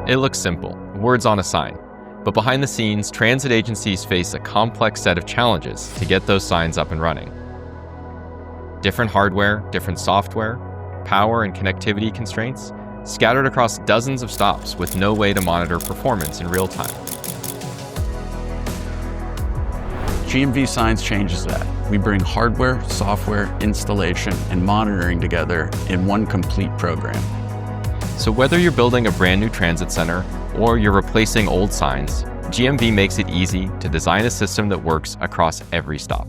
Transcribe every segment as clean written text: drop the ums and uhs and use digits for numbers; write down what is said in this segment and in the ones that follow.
it looks simple, words on a sign. But behind the scenes, transit agencies face a complex set of challenges to get those signs up and running. Different hardware, different software, power and connectivity constraints, scattered across dozens of stops with no way to monitor performance in real time. GMV Signs changes that. We bring hardware, software, installation, and monitoring together in one complete program. So whether you're building a brand new transit center or you're replacing old signs, GMV makes it easy to design a system that works across every stop.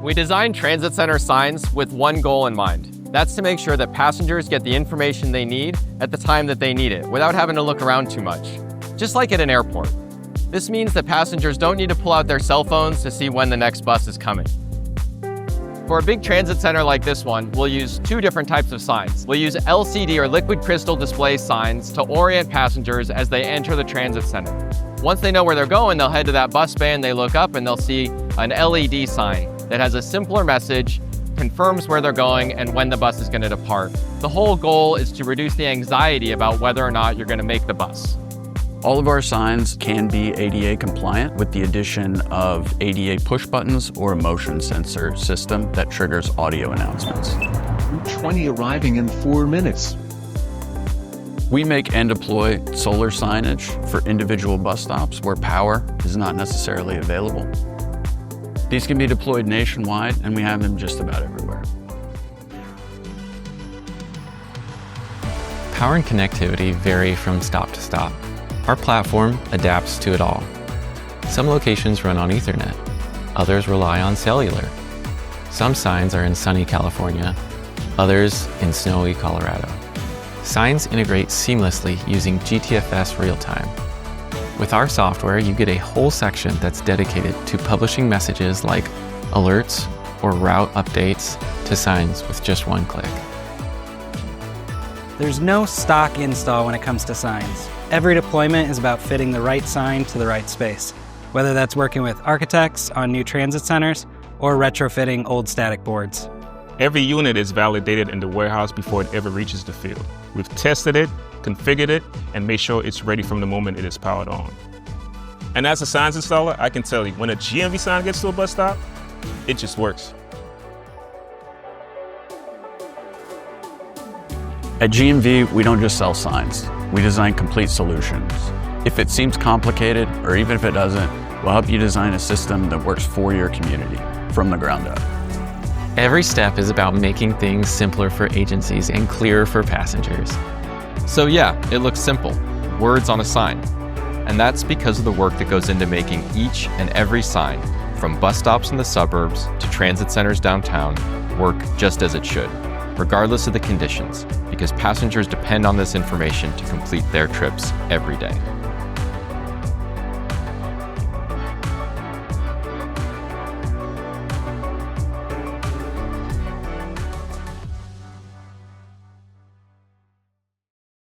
We design transit center signs with one goal in mind. That's to make sure that passengers get the information they need at the time that they need it, without having to look around too much. Just like at an airport. This means that passengers don't need to pull out their cell phones to see when the next bus is coming. For a big transit center like this one, we'll use two different types of signs. We'll use LCD or liquid crystal display signs to orient passengers as they enter the transit center. Once they know where they're going, they'll head to that bus bay and they look up and they'll see an LED sign that has a simpler message, confirms where they're going and when the bus is going to depart. The whole goal is to reduce the anxiety about whether or not you're going to make the bus. All of our signs can be ADA compliant with the addition of ADA push buttons or a motion sensor system that triggers audio announcements. Route 20 arriving in 4 minutes. We make and deploy solar signage for individual bus stops where power is not necessarily available. These can be deployed nationwide, and we have them just about everywhere. Power and connectivity vary from stop to stop. Our platform adapts to it all. Some locations run on Ethernet, others rely on cellular. Some signs are in sunny California, others in snowy Colorado. Signs integrate seamlessly using GTFS real-time. With our software, you get a whole section that's dedicated to publishing messages like alerts or route updates to signs with just one click. There's no stock install when it comes to signs. Every deployment is about fitting the right sign to the right space, whether that's working with architects on new transit centers or retrofitting old static boards. Every unit is validated in the warehouse before it ever reaches the field. We've tested it, configured it, and made sure it's ready from the moment it is powered on. And as a signs installer, I can tell you, when a GMV sign gets to a bus stop, it just works. At GMV, we don't just sell signs. We design complete solutions. If it seems complicated, or even if it doesn't, we'll help you design a system that works for your community from the ground up. Every step is about making things simpler for agencies and clearer for passengers. So yeah, it looks simple, words on a sign. And that's because of the work that goes into making each and every sign, from bus stops in the suburbs to transit centers downtown, work just as it should, regardless of the conditions, because passengers depend on this information to complete their trips every day.